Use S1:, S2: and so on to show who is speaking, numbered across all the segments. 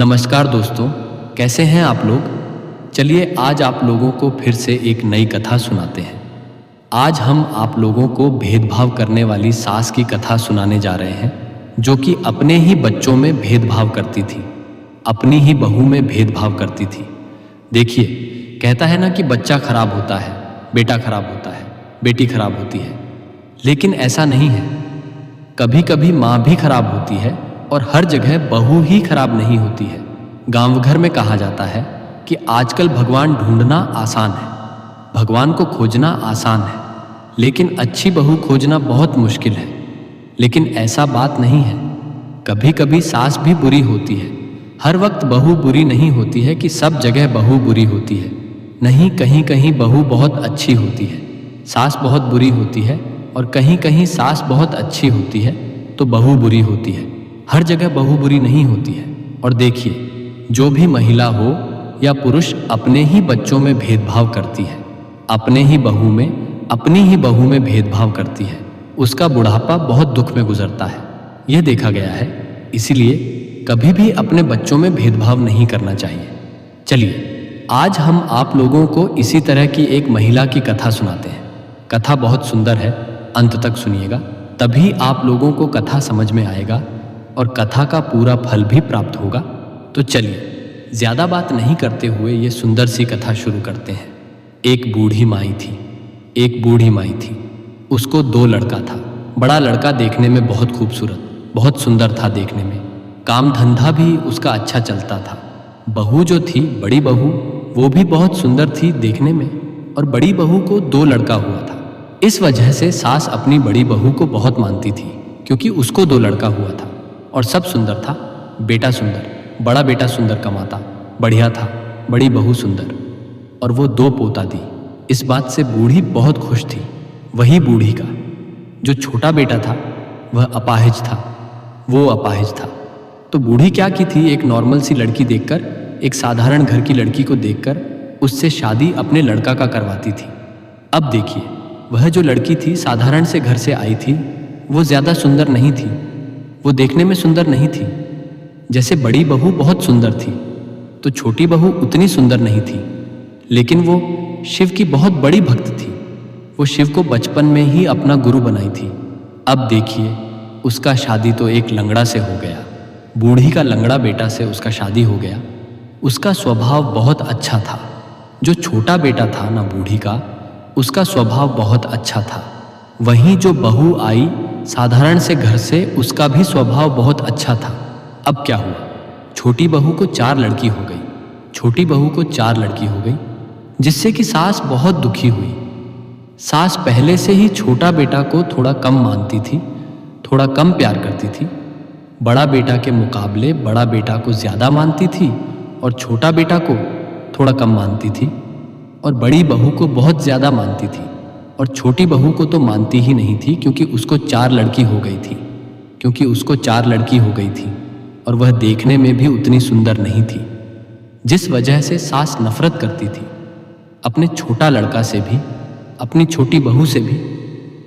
S1: नमस्कार दोस्तों, कैसे हैं आप लोग। चलिए आज आप लोगों को फिर से एक नई कथा सुनाते हैं। आज हम आप लोगों को भेदभाव करने वाली सास की कथा सुनाने जा रहे हैं, जो कि अपने ही बच्चों में भेदभाव करती थी, अपनी ही बहू में भेदभाव करती थी। देखिए, कहता है ना कि बच्चा खराब होता है, बेटा खराब होता है, बेटी खराब होती है, लेकिन ऐसा नहीं है। कभी कभी माँ भी खराब होती है और हर जगह बहू ही खराब नहीं होती है। गांव घर में कहा जाता है कि आजकल भगवान ढूंढना आसान है, भगवान को खोजना आसान है, लेकिन अच्छी बहू खोजना बहुत मुश्किल है। लेकिन ऐसा बात नहीं है। कभी कभी सास भी बुरी होती है। हर वक्त बहू बुरी नहीं होती है कि सब जगह बहू बुरी होती है। नहीं, कहीं कहीं बहू बहुत अच्छी होती है, सास बहुत बुरी होती है, और कहीं कहीं सास बहुत अच्छी होती है तो बहू बुरी होती है। हर जगह बहू बुरी नहीं होती है। और देखिए, जो भी महिला हो या पुरुष अपने ही बच्चों में भेदभाव करती है, अपने ही बहू में, अपनी ही बहू में भेदभाव करती है, उसका बुढ़ापा बहुत दुख में गुजरता है। यह देखा गया है। इसीलिए कभी भी अपने बच्चों में भेदभाव नहीं करना चाहिए। चलिए आज हम आप लोगों को इसी तरह की एक महिला की कथा सुनाते हैं। कथा बहुत सुंदर है, अंत तक सुनिएगा, तभी आप लोगों को कथा समझ में आएगा और कथा का पूरा फल भी प्राप्त होगा। तो चलिए ज्यादा बात नहीं करते हुए ये सुंदर सी कथा शुरू करते हैं। एक बूढ़ी माई थी। एक बूढ़ी माई थी, उसको 2 लड़का था। बड़ा लड़का देखने में बहुत खूबसूरत, बहुत सुंदर था देखने में, काम धंधा भी उसका अच्छा चलता था। बहू जो थी, बड़ी बहू, वो भी बहुत सुंदर थी देखने में, और बड़ी बहू को 2 लड़का हुआ था। इस वजह से सास अपनी बड़ी बहू को बहुत मानती थी, क्योंकि उसको 2 लड़का हुआ था और सब सुंदर था। बेटा सुंदर, बड़ा बेटा सुंदर कमाता, बढ़िया था, बड़ी बहू सुंदर, और वो 2 पोता दी। इस बात से बूढ़ी बहुत खुश थी। वही बूढ़ी का जो छोटा बेटा था वह अपाहिज था, वो अपाहिज था। तो बूढ़ी क्या की थी, एक नॉर्मल सी लड़की देखकर, एक साधारण घर की लड़की को देखकर उससे शादी अपने लड़का का करवाती थी। अब देखिए, वह जो लड़की थी, साधारण से घर से आई थी, वो ज़्यादा सुंदर नहीं थी, वो देखने में सुंदर नहीं थी। जैसे बड़ी बहू बहुत सुंदर थी, तो छोटी बहू उतनी सुंदर नहीं थी। लेकिन वो शिव की बहुत बड़ी भक्त थी। वो शिव को बचपन में ही अपना गुरु बनाई थी। अब देखिए, उसका शादी तो एक लंगड़ा से हो गया। बूढ़ी का लंगड़ा बेटा से उसका शादी हो गया। उसका स्वभाव बहुत अच्छा था। जो छोटा बेटा था ना बूढ़ी का, उसका स्वभाव बहुत अच्छा था। वहीं जो बहू आई साधारण से घर से, उसका भी स्वभाव बहुत अच्छा था। अब क्या हुआ, छोटी बहू को 4 लड़की हो गई। छोटी बहू को 4 लड़की हो गई, जिससे कि सास बहुत दुखी हुई। सास पहले से ही छोटा बेटा को थोड़ा कम मानती थी, थोड़ा कम प्यार करती थी। बड़ा बेटा के मुकाबले बड़ा बेटा को ज़्यादा मानती थी और छोटा बेटा को थोड़ा कम मानती थी, और बड़ी बहू को बहुत ज़्यादा मानती थी, और छोटी बहू को तो मानती ही नहीं थी, क्योंकि उसको 4 लड़की हो गई थी। क्योंकि उसको 4 लड़की हो गई थी और वह देखने में भी उतनी सुंदर नहीं थी, जिस वजह से सास नफरत करती थी। अपने छोटा लड़का से भी, अपनी छोटी बहू से भी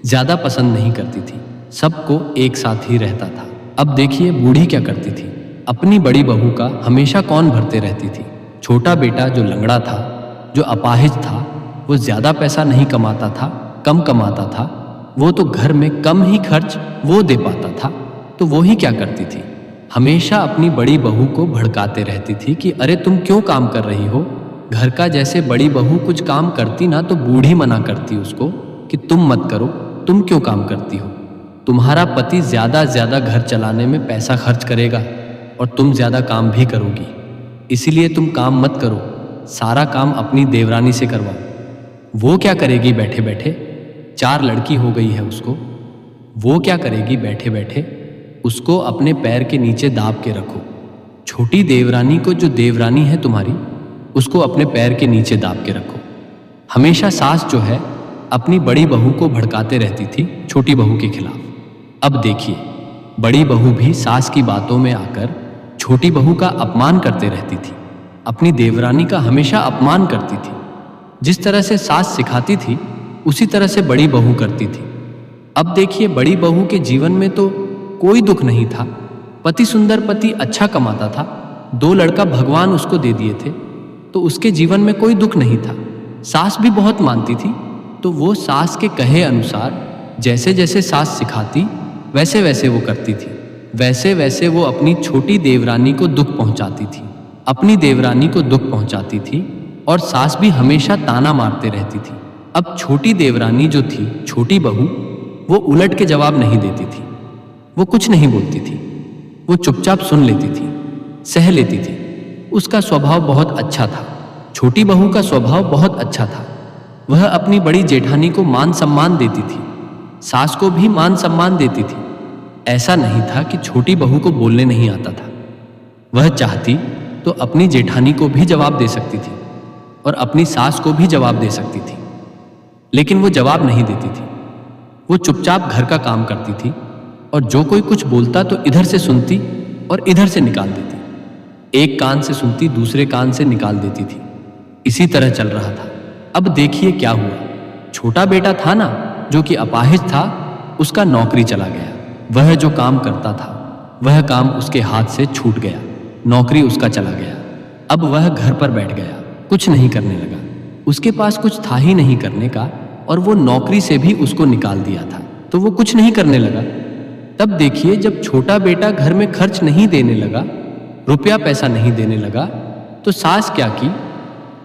S1: ज़्यादा पसंद नहीं करती थी। सबको एक साथ ही रहता था। अब देखिए, बूढ़ी क्या करती थी, अपनी बड़ी बहू का हमेशा कौन भरते रहती थी। छोटा बेटा जो लंगड़ा था, जो अपाहिज था, वो ज़्यादा पैसा नहीं कमाता था, कम कमाता था। वो तो घर में कम ही खर्च वो दे पाता था। तो वो ही क्या करती थी, हमेशा अपनी बड़ी बहू को भड़काते रहती थी कि अरे तुम क्यों काम कर रही हो घर का। जैसे बड़ी बहू कुछ काम करती ना, तो बूढ़ी मना करती उसको कि तुम मत करो, तुम क्यों काम करती हो, तुम्हारा पति ज़्यादा घर चलाने में पैसा खर्च करेगा और तुम ज़्यादा काम भी करोगी, इसीलिए तुम काम मत करो, सारा काम अपनी देवरानी से करवाओ। वो क्या करेगी बैठे बैठे, 4 लड़की हो गई है उसको, वो क्या करेगी बैठे बैठे, उसको अपने पैर के नीचे दाब के रखो। छोटी देवरानी को, जो देवरानी है तुम्हारी, उसको अपने पैर के नीचे दाब के रखो। हमेशा सास जो है अपनी बड़ी बहू को भड़काते रहती थी छोटी बहू के खिलाफ। अब देखिए, बड़ी बहू भी सास की बातों में आकर छोटी बहू का अपमान करते रहती थी, अपनी देवरानी का हमेशा अपमान करती थी। जिस तरह से सास सिखाती थी, उसी तरह से बड़ी बहू करती थी। अब देखिए, बड़ी बहू के जीवन में तो कोई दुख नहीं था। पति सुंदर, पति अच्छा कमाता था, 2 लड़का भगवान उसको दे दिए थे, तो उसके जीवन में कोई दुख नहीं था। सास भी बहुत मानती थी, तो वो सास के कहे अनुसार जैसे जैसे सास सिखाती वैसे वैसे वो करती थी। वैसे वैसे वो अपनी छोटी देवरानी को दुख पहुंचाती थी, अपनी देवरानी को दुख पहुंचाती थी, और सास भी हमेशा ताना मारते रहती थी। अब छोटी देवरानी जो थी, छोटी बहू, वो उलट के जवाब नहीं देती थी। वो कुछ नहीं बोलती थी, वो चुपचाप सुन लेती थी, सह लेती थी। उसका स्वभाव बहुत अच्छा था। छोटी बहू का स्वभाव बहुत अच्छा था। वह अपनी बड़ी जेठानी को मान सम्मान देती थी, सास को भी मान सम्मान देती थी। ऐसा नहीं था कि छोटी बहू को बोलने नहीं आता था। वह चाहती तो अपनी जेठानी को भी जवाब दे सकती थी और अपनी सास को भी जवाब दे सकती थी, लेकिन वो जवाब नहीं देती थी। वो चुपचाप घर का काम करती थी, और जो कोई कुछ बोलता तो इधर से सुनती और इधर से निकाल देती। एक कान से सुनती, दूसरे कान से निकाल देती थी। इसी तरह चल रहा था। अब देखिए क्या हुआ। छोटा बेटा था ना, जो कि अपाहिज था, उसका नौकरी चला गया। वह जो काम करता था, वह काम उसके हाथ से छूट गया। नौकरी उसका चला गया। अब वह घर पर बैठ गया, कुछ नहीं करने लगा। उसके पास कुछ था ही नहीं करने का, और वो नौकरी से भी उसको निकाल दिया था, तो वो कुछ नहीं करने लगा। तब देखिए, जब छोटा बेटा घर में खर्च नहीं देने लगा, रुपया पैसा नहीं देने लगा, तो सास क्या की,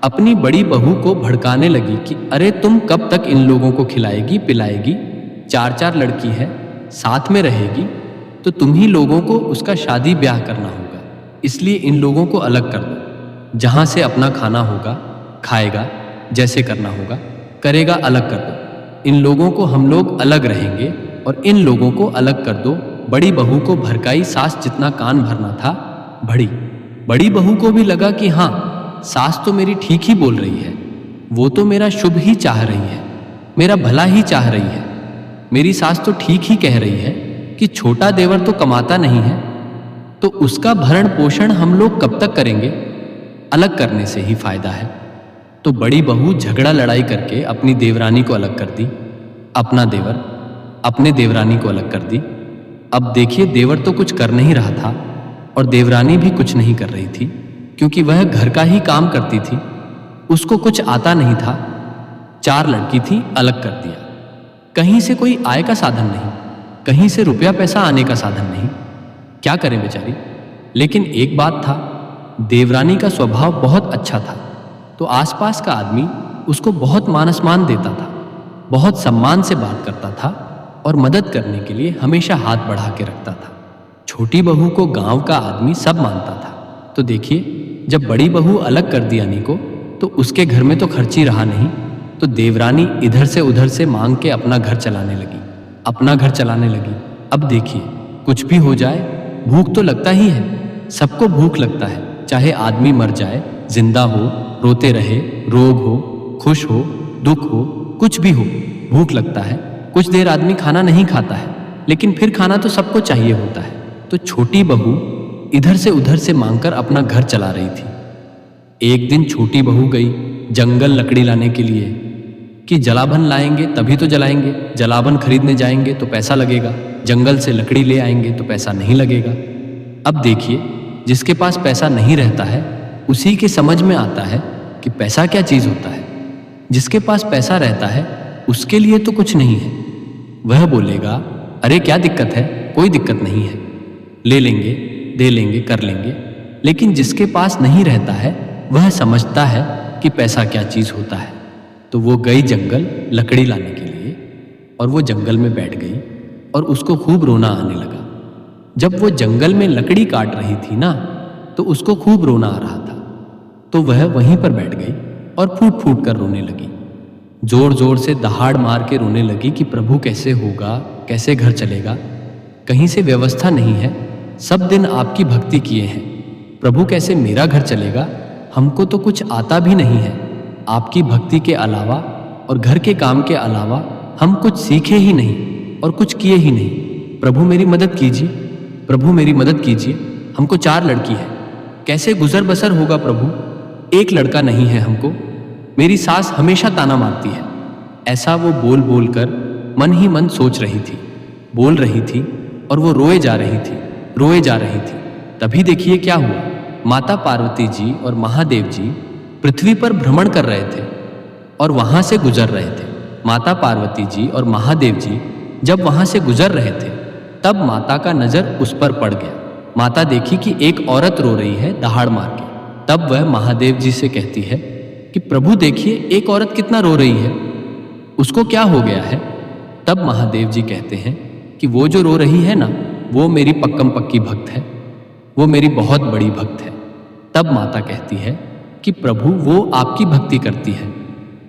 S1: अपनी बड़ी बहू को भड़काने लगी कि अरे तुम कब तक इन लोगों को खिलाएगी पिलाएगी, 4 लड़की है, साथ में रहेगी, तो तुम ही लोगों को उसका शादी ब्याह करना होगा। इसलिए इन लोगों को अलग कर दो। जहाँ से अपना खाना होगा खाएगा, जैसे करना होगा करेगा, अलग कर दो। इन लोगों को हम लोग अलग रहेंगे और इन लोगों को अलग कर दो। बड़ी बहू को भड़काई सास, जितना कान भरना था भड़ी। बड़ी बहू को भी लगा कि हाँ, सास तो मेरी ठीक ही बोल रही है, वो तो मेरा शुभ ही चाह रही है, मेरा भला ही चाह रही है। मेरी सास तो ठीक ही कह रही है कि छोटा देवर तो कमाता नहीं है, तो उसका भरण पोषण हम लोग कब तक करेंगे, अलग करने से ही फायदा है। तो बड़ी बहू झगड़ा लड़ाई करके अपनी देवरानी को अलग कर दी, अपना देवर अपने देवरानी को अलग कर दी। अब देखिए, देवर तो कुछ कर नहीं रहा था और देवरानी भी कुछ नहीं कर रही थी, क्योंकि वह घर का ही काम करती थी, उसको कुछ आता नहीं था। 4 लड़की थी, अलग कर दिया। कहीं से कोई आय का साधन नहीं, कहीं से रुपया पैसा आने का साधन नहीं, क्या करें बेचारी। लेकिन एक बात था, देवरानी का स्वभाव बहुत अच्छा था, तो आसपास का आदमी उसको बहुत मान सम्मान देता था, बहुत सम्मान से बात करता था और मदद करने के लिए हमेशा हाथ बढ़ा के रखता था। छोटी बहू को गांव का आदमी सब मानता था। तो देखिए, जब बड़ी बहू अलग कर दी यानी को, तो उसके घर में तो खर्च ही रहा नहीं, तो देवरानी इधर से उधर से मांग के अपना घर चलाने लगी, अपना घर चलाने लगी। अब देखिए, कुछ भी हो जाए, भूख तो लगता ही है, सबको भूख लगता है, चाहे आदमी मर जाए, जिंदा हो, रोते रहे, रोग हो, खुश हो, दुख हो, कुछ भी हो, भूख लगता है। कुछ देर आदमी खाना नहीं खाता है, लेकिन फिर खाना तो सबको चाहिए होता है। तो छोटी बहू इधर से उधर से मांगकर अपना घर चला रही थी। एक दिन छोटी बहू गई जंगल लकड़ी लाने के लिए कि जलावन लाएंगे तभी तो जलाएंगे, जलावन खरीदने जाएंगे तो पैसा लगेगा, जंगल से लकड़ी ले आएंगे तो पैसा नहीं लगेगा। अब देखिए, जिसके पास पैसा नहीं रहता है उसी के समझ में आता है कि पैसा क्या चीज़ होता है। जिसके पास पैसा रहता है उसके लिए तो कुछ नहीं है। वह बोलेगा अरे क्या दिक्कत है, कोई दिक्कत नहीं है, ले लेंगे, दे लेंगे, कर लेंगे। लेकिन जिसके पास नहीं रहता है वह समझता है कि पैसा क्या चीज़ होता है। तो वो गई जंगल लकड़ी लाने के लिए, और वो जंगल में बैठ गई और उसको खूब रोना आने लगा। जब वो जंगल में लकड़ी काट रही थी ना, तो उसको खूब रोना आ रहा था। तो वह वहीं पर बैठ गई और फूट फूट कर रोने लगी, जोर जोर से दहाड़ मार के रोने लगी कि प्रभु कैसे होगा, कैसे घर चलेगा, कहीं से व्यवस्था नहीं है, सब दिन आपकी भक्ति किए हैं, प्रभु कैसे मेरा घर चलेगा, हमको तो कुछ आता भी नहीं है, आपकी भक्ति के अलावा और घर के काम के अलावा हम कुछ सीखे ही नहीं और कुछ किए ही नहीं। प्रभु मेरी मदद कीजिए, प्रभु मेरी मदद कीजिए, हमको 4 लड़की है, कैसे गुजर बसर होगा प्रभु, एक लड़का नहीं है हमको, मेरी सास हमेशा ताना मारती है। ऐसा वो बोल बोल कर मन ही मन सोच रही थी, बोल रही थी, और वो रोए जा रही थी, रोए जा रही थी। तभी देखिए क्या हुआ, माता पार्वती जी और महादेव जी पृथ्वी पर भ्रमण कर रहे थे और वहां से गुजर रहे थे। माता पार्वती जी और महादेव जी जब वहां से गुजर रहे थे तब माता का नजर उस पर पड़ गया। माता देखी कि एक औरत रो रही है दहाड़ मार के। तब वह महादेव जी से कहती है कि प्रभु देखिए एक औरत कितना रो रही है, उसको क्या हो गया है। तब महादेव जी कहते हैं कि वो जो रो रही है ना, वो मेरी पक्कम पक्की भक्त है, वो मेरी बहुत बड़ी भक्त है। तब माता कहती है कि प्रभु वो आपकी भक्ति करती है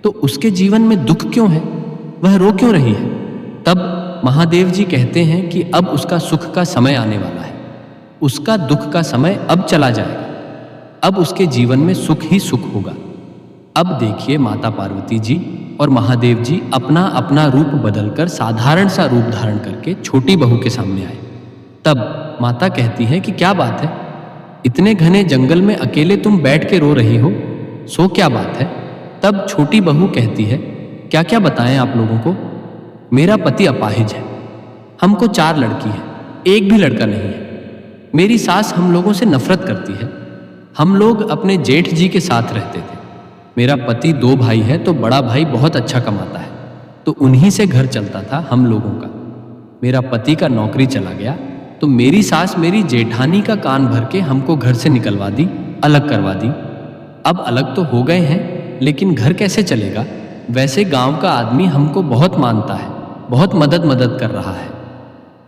S1: तो उसके जीवन में दुख क्यों है, वह रो क्यों रही है। तब महादेव जी कहते हैं कि अब उसका सुख का समय आने वाला है, उसका दुख का समय अब चला जाएगा, अब उसके जीवन में सुख ही सुख होगा। अब देखिए माता पार्वती जी और महादेव जी अपना अपना रूप बदलकर साधारण सा रूप धारण करके छोटी बहू के सामने आए। तब माता कहती है कि क्या बात है, इतने घने जंगल में अकेले तुम बैठ के रो रही हो, सो क्या बात है। तब छोटी बहू कहती है क्या क्या बताएं आप लोगों को, मेरा पति अपाहिज है, हमको 4 लड़की है, एक भी लड़का नहीं है। मेरी सास हम लोगों से नफरत करती है, हम लोग अपने जेठ जी के साथ रहते थे। मेरा पति 2 भाई है तो बड़ा भाई बहुत अच्छा कमाता है तो उन्हीं से घर चलता था हम लोगों का। मेरा पति का नौकरी चला गया तो मेरी सास मेरी जेठानी का कान भर के हमको घर से निकलवा दी, अलग करवा दी। अब अलग तो हो गए हैं लेकिन घर कैसे चलेगा। वैसे गांव का आदमी हमको बहुत मानता है, बहुत मदद कर रहा है,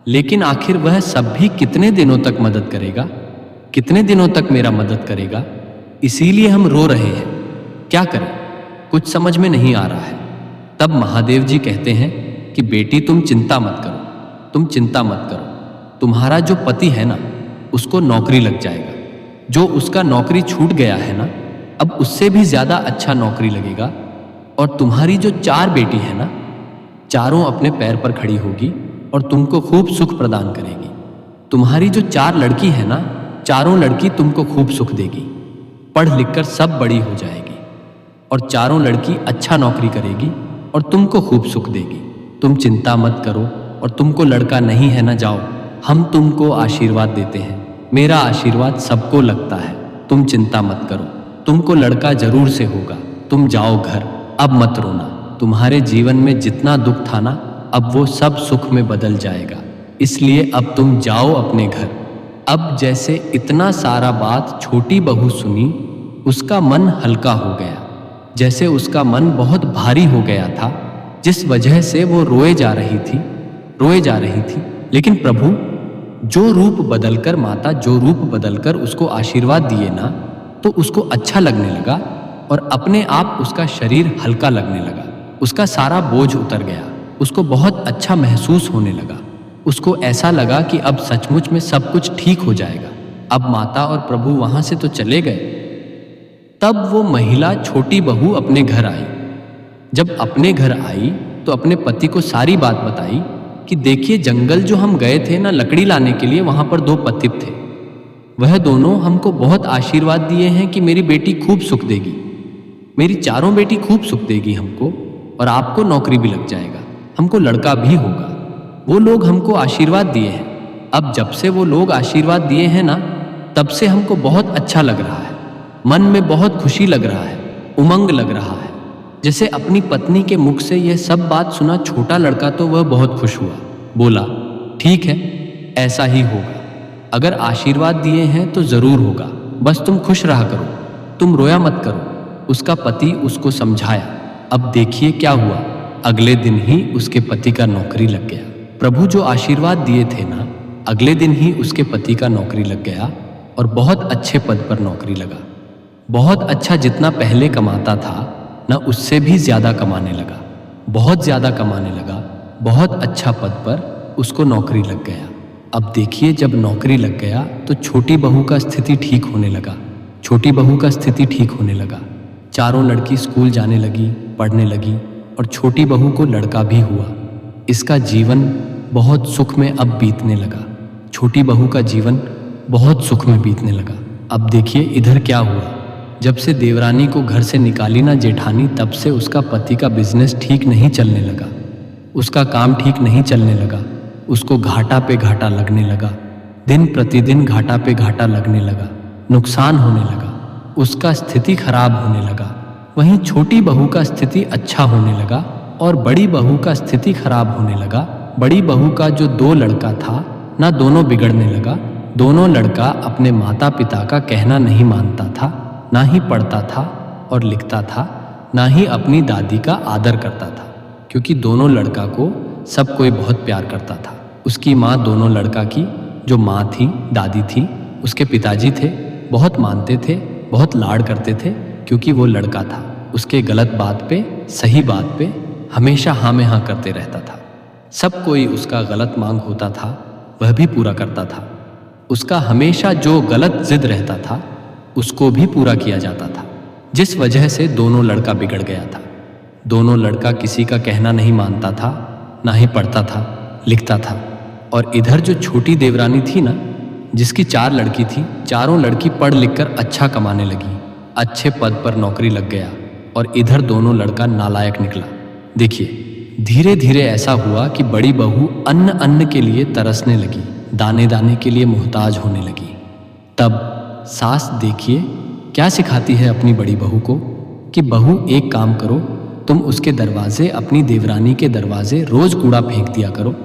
S1: लेकिन आखिर वह सब भी कितने दिनों तक मदद करेगा, कितने दिनों तक मेरा मदद करेगा। इसीलिए हम रो रहे हैं, क्या करें, कुछ समझ में नहीं आ रहा है। तब महादेव जी कहते हैं कि बेटी तुम चिंता मत करो, तुम चिंता मत करो, तुम्हारा जो पति है ना उसको नौकरी लग जाएगा। जो उसका नौकरी छूट गया है ना, अब उससे भी ज्यादा अच्छा नौकरी लगेगा। और तुम्हारी जो 4 बेटी है ना, चारों अपने पैर पर खड़ी होगी और तुमको खूब सुख प्रदान करेगी। तुम्हारी जो 4 लड़की है ना, चारों लड़की तुमको खूब सुख देगी, पढ़ लिख कर सब बड़ी हो जाएगी और चारों लड़की अच्छा नौकरी करेगी और तुमको खूब सुख देगी। तुम चिंता मत करो और तुमको लड़का नहीं है ना, जाओ, हम तुमको आशीर्वाद देते हैं, मेरा आशीर्वाद सबको लगता है, तुम चिंता मत करो, तुमको लड़का जरूर से होगा, तुम जाओ घर, अब मत रोना। तुम्हारे जीवन में जितना दुख था ना, अब वो सब सुख में बदल जाएगा, इसलिए अब तुम जाओ अपने घर। अब जैसे इतना सारा बात छोटी बहू सुनी, उसका मन हल्का हो गया, जैसे उसका मन बहुत भारी हो गया था, जिस वजह से वो रोए जा रही थी। लेकिन प्रभु जो रूप बदलकर, माता जो रूप बदलकर उसको आशीर्वाद दिए ना, तो उसको अच्छा लगने लगा और अपने आप उसका शरीर हल्का लगने लगा, उसका सारा बोझ उतर गया, उसको बहुत अच्छा महसूस होने लगा। उसको ऐसा लगा कि अब सचमुच में सब कुछ ठीक हो जाएगा। अब माता और प्रभु वहां से तो चले गए। तब वो महिला छोटी बहू अपने घर आई। जब अपने घर आई तो अपने पति को सारी बात बताई कि देखिए जंगल जो हम गए थे ना लकड़ी लाने के लिए, वहां पर 2 पथिक थे, वह दोनों हमको बहुत आशीर्वाद दिए हैं कि मेरी बेटी खूब सुख देगी, मेरी चारों बेटी खूब सुख देगी हमको, और आपको नौकरी भी लग जाएगा, हमको लड़का भी होगा। वो लोग हमको आशीर्वाद दिए हैं। अब जब से वो लोग आशीर्वाद दिए हैं ना, तब से हमको बहुत अच्छा लग रहा है, मन में बहुत खुशी लग रहा है, उमंग लग रहा है। जैसे अपनी पत्नी के मुख से यह सब बात सुना छोटा लड़का तो वह बहुत खुश हुआ, बोला ठीक है, ऐसा ही होगा, अगर आशीर्वाद दिए हैं तो जरूर होगा, बस तुम खुश रहा करो, तुम रोया मत करो। उसका पति उसको समझाया। अब देखिए क्या हुआ, अगले दिन ही उसके पति का नौकरी लग गया। प्रभु जो आशीर्वाद दिए थे ना, अगले दिन ही उसके पति का नौकरी लग गया और बहुत अच्छे पद पर नौकरी लगा, बहुत अच्छा, जितना पहले कमाता था ना उससे भी ज्यादा कमाने लगा, बहुत ज्यादा कमाने लगा, बहुत अच्छा पद पर उसको नौकरी लग गया। अब देखिए जब नौकरी लग गया तो छोटी बहू का स्थिति ठीक होने लगा, छोटी बहू का स्थिति ठीक होने लगा। चारों लड़की स्कूल जाने लगी, पढ़ने लगी और छोटी बहू को लड़का भी हुआ। इसका जीवन बहुत सुख में अब बीतने लगा, छोटी बहू का जीवन बहुत सुख में बीतने लगा। अब देखिए इधर क्या हुआ, जब से देवरानी को घर से निकाली ना जेठानी, तब से उसका पति का बिजनेस ठीक नहीं चलने लगा, उसका काम ठीक नहीं चलने लगा, उसको घाटा पे घाटा लगने लगा, दिन प्रतिदिन घाटा पे घाटा लगने लगा, नुकसान होने लगा, उसका स्थिति खराब होने लगा। वहीं छोटी बहू का स्थिति अच्छा होने लगा और बड़ी बहू का स्थिति खराब होने लगा। बड़ी बहू का जो 2 लड़का था ना, दोनों बिगड़ने लगा। दोनों लड़का अपने माता पिता का कहना नहीं मानता था, ना ही पढ़ता था और लिखता था, ना ही अपनी दादी का आदर करता था, क्योंकि दोनों लड़का को सब कोई बहुत प्यार करता था। उसकी माँ दोनों लड़का की जो माँ थी, दादी थी, उसके पिताजी थे, बहुत मानते थे, बहुत लाड करते थे, क्योंकि वो लड़का था। उसके गलत बात पे, सही बात पे हमेशा हाँ में हाँ करते रहता था। सब कोई उसका गलत मांग होता था वह भी पूरा करता था। उसका हमेशा जो गलत जिद रहता था उसको भी पूरा किया जाता था, जिस वजह से दोनों लड़का बिगड़ गया था। दोनों लड़का किसी का कहना नहीं मानता था, ना ही पढ़ता था, लिखता था। और इधर जो छोटी देवरानी थी ना, जिसकी 4 लड़की थी, चारों लड़की पढ़ लिख कर अच्छा कमाने लगी, अच्छे पद पर नौकरी लग गया। और इधर दोनों लड़का नालायक निकला। देखिए, धीरे धीरे ऐसा हुआ कि बड़ी बहू अन्न के लिए तरसने लगी, दाने दाने के लिए मोहताज होने लगी। तब सास देखिए क्या सिखाती है अपनी बड़ी बहू को कि बहू एक काम करो, तुम उसके दरवाजे, अपनी देवरानी के दरवाजे रोज कूड़ा फेंक दिया करो,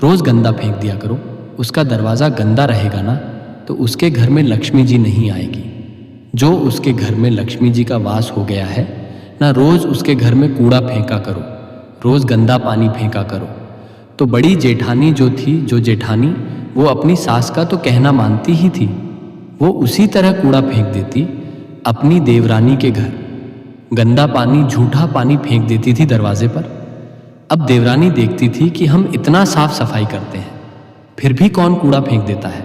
S1: रोज गंदा फेंक दिया करो। उसका दरवाज़ा गंदा रहेगा ना तो उसके घर में लक्ष्मी जी नहीं आएगी। जो उसके घर में लक्ष्मी जी का वास हो गया है ना, रोज उसके घर में कूड़ा फेंका करो, रोज गंदा पानी फेंका करो। तो बड़ी जेठानी जो थी, जो जेठानी, वो अपनी सास का तो कहना मानती ही थी। वो उसी तरह कूड़ा फेंक देती अपनी देवरानी के घर, गंदा पानी, झूठा पानी फेंक देती थी दरवाजे पर। अब देवरानी देखती थी कि हम इतना साफ सफाई करते हैं, फिर भी कौन कूड़ा फेंक देता है,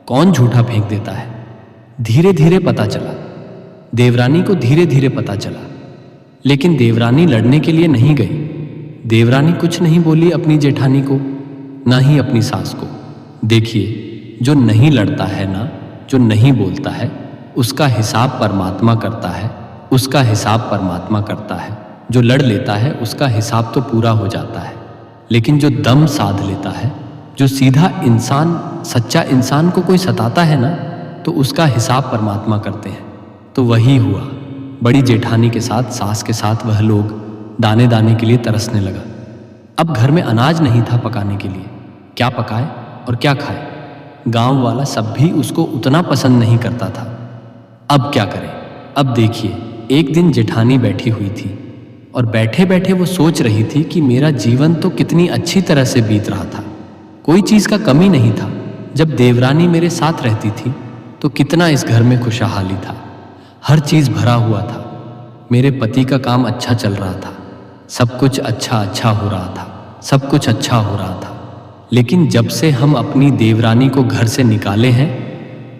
S1: कौन झूठा फेंक देता है। धीरे धीरे पता चला, देवरानी को धीरे धीरे पता चला। लेकिन देवरानी लड़ने के लिए नहीं गई। देवरानी कुछ नहीं बोली अपनी जेठानी को, ना ही अपनी सास को। देखिए, जो नहीं लड़ता है ना, जो नहीं बोलता है, उसका हिसाब परमात्मा करता है, उसका हिसाब परमात्मा करता है। जो लड़ लेता है उसका हिसाब तो पूरा हो जाता है, लेकिन जो दम साध लेता है, जो सीधा इंसान, सच्चा इंसान को कोई सताता है ना, तो उसका हिसाब परमात्मा करते हैं। तो वही हुआ बड़ी जेठानी के साथ, सास के साथ। वह लोग दाने दाने के लिए तरसने लगा। अब घर में अनाज नहीं था पकाने के लिए, क्या पकाए और क्या खाए। गांव वाला सब भी उसको उतना पसंद नहीं करता था। अब क्या करें। अब देखिए, एक दिन जेठानी बैठी हुई थी और बैठे बैठे वो सोच रही थी कि मेरा जीवन तो कितनी अच्छी तरह से बीत रहा था, कोई चीज़ का कमी नहीं था। जब देवरानी मेरे साथ रहती थी तो कितना इस घर में खुशहाली था, हर चीज़ भरा हुआ था। मेरे पति का काम अच्छा चल रहा था, सब कुछ अच्छा हो रहा था, सब कुछ अच्छा हो रहा था। लेकिन जब से हम अपनी देवरानी को घर से निकाले हैं,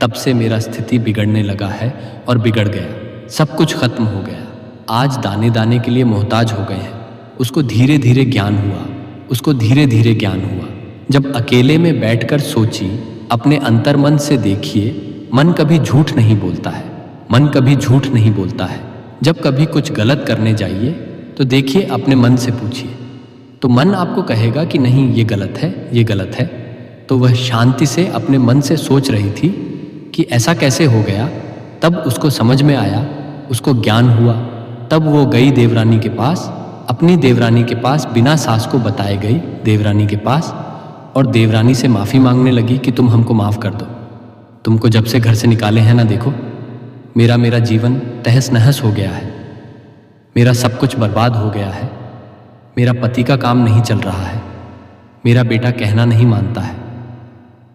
S1: तब से मेरा स्थिति बिगड़ने लगा है और बिगड़ गया। सब कुछ खत्म हो गया। आज दाने दाने के लिए मोहताज हो गए हैं। उसको धीरे धीरे ज्ञान हुआ, उसको धीरे धीरे ज्ञान हुआ। जब अकेले में बैठकर सोची, अपने अंतर्मन से देखिए, मन कभी झूठ नहीं बोलता है, मन कभी झूठ नहीं बोलता है। जब कभी कुछ गलत करने जाइए तो देखिए, अपने मन से पूछिए, तो मन आपको कहेगा कि नहीं ये गलत है, ये गलत है। तो वह शांति से अपने मन से सोच रही थी कि ऐसा कैसे हो गया। तब उसको समझ में आया, उसको ज्ञान हुआ। तब वो गई देवरानी के पास, अपनी देवरानी के पास, बिना सास को बताए गई देवरानी के पास, और देवरानी से माफ़ी मांगने लगी कि तुम हमको माफ़ कर दो। तुमको जब से घर से निकाले हैं ना, देखो मेरा जीवन तहस नहस हो गया है, मेरा सब कुछ बर्बाद हो गया है। मेरा पति का काम नहीं चल रहा है, मेरा बेटा कहना नहीं मानता है,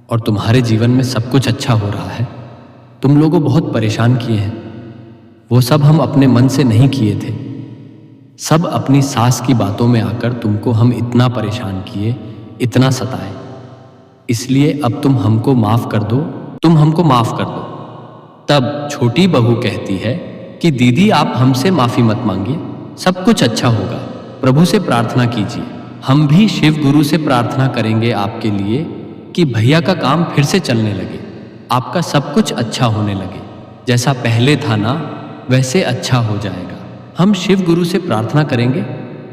S1: और तुम्हारे जीवन में सब कुछ अच्छा हो रहा है। तुम लोगों बहुत परेशान किए हैं, वो सब हम अपने मन से नहीं किए थे। सब अपनी सास की बातों में आकर तुमको हम इतना परेशान किए, इतना सताए। इसलिए अब तुम हमको माफ़ कर दो, तुम हमको माफ़ कर दो। तब छोटी बहू कहती है कि दीदी आप हमसे माफ़ी मत मांगिए, सब कुछ अच्छा होगा। प्रभु से प्रार्थना कीजिए। हम भी शिव गुरु से प्रार्थना करेंगे आपके लिए कि भैया का काम फिर से चलने लगे, आपका सब कुछ अच्छा होने लगे। जैसा पहले था ना, वैसे अच्छा हो जाएगा। हम शिव गुरु से प्रार्थना करेंगे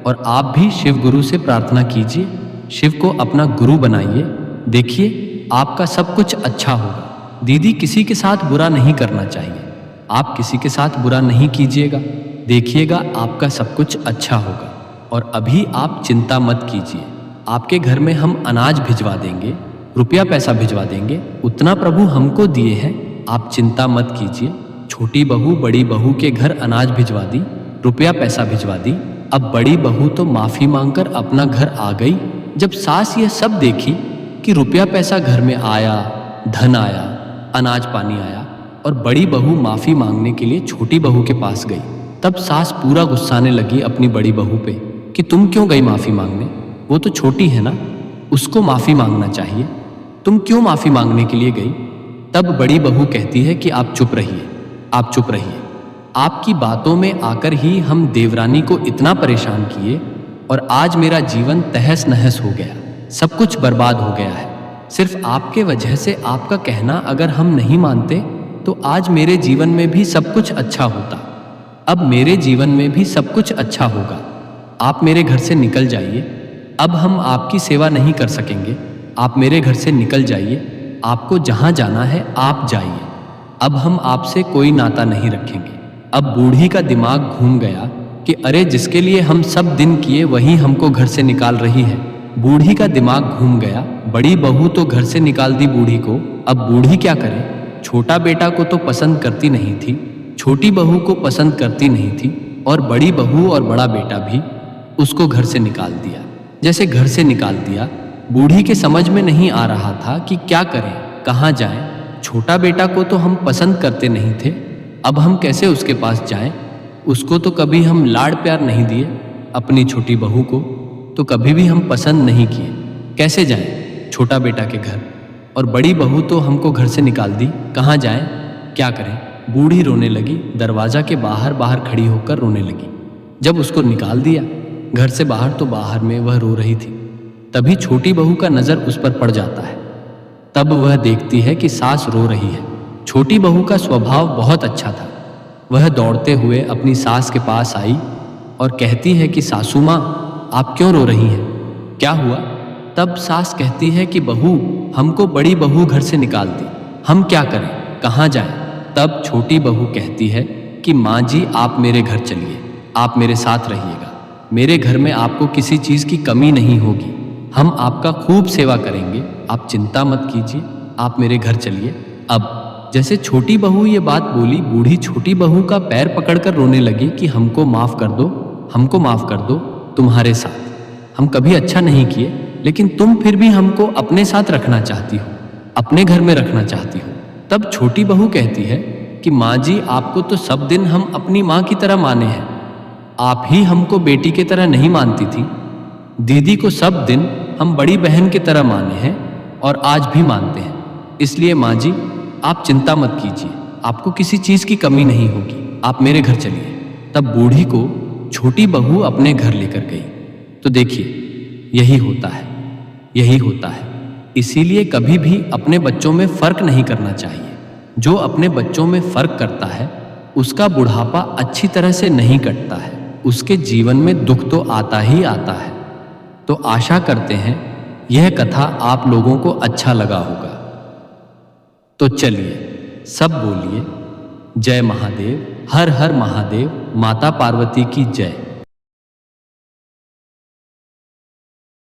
S1: और आप भी शिव गुरु से प्रार्थना कीजिए। शिव को अपना गुरु बनाइए, देखिए आपका सब कुछ अच्छा होगा। दीदी, किसी के साथ बुरा नहीं करना चाहिए। आप किसी के साथ बुरा नहीं कीजिएगा, देखिएगा आपका सब कुछ अच्छा होगा। और अभी आप चिंता मत कीजिए, आपके घर में हम अनाज भिजवा देंगे, रुपया पैसा भिजवा देंगे, उतना प्रभु हमको दिए हैं, आप चिंता मत कीजिए। छोटी बहू बड़ी बहू के घर अनाज भिजवा दी, रुपया पैसा भिजवा दी। अब बड़ी बहू तो माफी मांगकर अपना घर आ गई। जब सास यह सब देखी कि रुपया पैसा घर में आया, धन आया, अनाज पानी आया और बड़ी बहू माफी मांगने के लिए छोटी बहू के पास गई, तब सास पूरा गुस्साने लगी अपनी बड़ी बहू पे कि तुम क्यों गई माफी मांगने, वो तो छोटी है ना, उसको माफी मांगना चाहिए, तुम क्यों माफी मांगने के लिए गई। तब बड़ी बहू कहती है कि आप चुप रहिए, आप चुप रहिए। आपकी बातों में आकर ही हम देवरानी को इतना परेशान किए और आज मेरा जीवन तहस नहस हो गया, सब कुछ बर्बाद हो गया है। सिर्फ आपके वजह से आपका कहना अगर हम नहीं मानते तो आज मेरे जीवन में भी सब कुछ अच्छा होता। अब मेरे जीवन में भी सब कुछ अच्छा होगा। आप मेरे घर से निकल जाइए, अब हम आपकी सेवा नहीं कर सकेंगे। आप मेरे घर से निकल जाइए, आपको जहाँ जाना है आप जाइए। अब हम आपसे कोई नाता नहीं रखेंगे। अब बूढ़ी का दिमाग घूम गया कि अरे, जिसके लिए हम सब दिन किए वही हमको घर से निकाल रही है। बूढ़ी का दिमाग घूम गया। बड़ी बहू तो घर से निकाल दी बूढ़ी को, अब बूढ़ी क्या करे। छोटा बेटा को तो पसंद करती नहीं थी, छोटी बहू को पसंद करती नहीं थी और बड़ी बहू और बड़ा बेटा भी उसको घर से निकाल दिया। जैसे घर से निकाल दिया, बूढ़ी के समझ में नहीं आ रहा था कि क्या करें, कहाँ जाएं। छोटा बेटा को तो हम पसंद करते नहीं थे, अब हम कैसे उसके पास जाएं। उसको तो कभी हम लाड़ प्यार नहीं दिए, अपनी छोटी बहू को तो कभी भी हम पसंद नहीं किए, कैसे जाएं छोटा बेटा के घर। और बड़ी बहू तो हमको घर से निकाल दी, कहाँ जाएं, क्या करें। बूढ़ी रोने लगी, दरवाज़ा के बाहर बाहर खड़ी होकर रोने लगी। जब उसको निकाल दिया घर से बाहर तो बाहर में वह रो रही थी। तभी छोटी बहू का नज़र उस पर पड़ जाता है। तब वह देखती है कि सास रो रही है। छोटी बहू का स्वभाव बहुत अच्छा था। वह दौड़ते हुए अपनी सास के पास आई और कहती है कि सासू माँ, आप क्यों रो रही हैं, क्या हुआ। तब सास कहती है कि बहू, हमको बड़ी बहू घर से निकाल दी, हम क्या करें, कहाँ जाएं। तब छोटी बहू कहती है कि माँ जी, आप मेरे घर चलिए, आप मेरे साथ रहिएगा, मेरे घर में आपको किसी चीज़ की कमी नहीं होगी, हम आपका खूब सेवा करेंगे, आप चिंता मत कीजिए, आप मेरे घर चलिए। अब जैसे छोटी बहू ये बात बोली, बूढ़ी छोटी बहू का पैर पकड़कर रोने लगी कि हमको माफ़ कर दो, हमको माफ़ कर दो, तुम्हारे साथ हम कभी अच्छा नहीं किए, लेकिन तुम फिर भी हमको अपने साथ रखना चाहती हो, अपने घर में रखना चाहती हो। तब छोटी बहू कहती है कि माँ जी, आपको तो सब दिन हम अपनी माँ की तरह माने हैं, आप ही हमको बेटी की तरह नहीं मानती थी। दीदी को सब दिन हम बड़ी बहन की तरह माने हैं और आज भी मानते हैं, इसलिए माँ जी आप चिंता मत कीजिए, आपको किसी चीज़ की कमी नहीं होगी, आप मेरे घर चलिए। तब बूढ़ी को छोटी बहू अपने घर लेकर गई। तो देखिए, यही होता है, यही होता है। इसीलिए कभी भी अपने बच्चों में फ़र्क नहीं करना चाहिए। जो अपने बच्चों में फ़र्क करता है उसका बुढ़ापा अच्छी तरह से नहीं कटता है, उसके जीवन में दुख तो आता ही आता है। तो आशा करते हैं यह कथा आप लोगों को अच्छा लगा होगा। तो चलिए सब बोलिए, जय महादेव, हर हर महादेव, माता पार्वती की जय।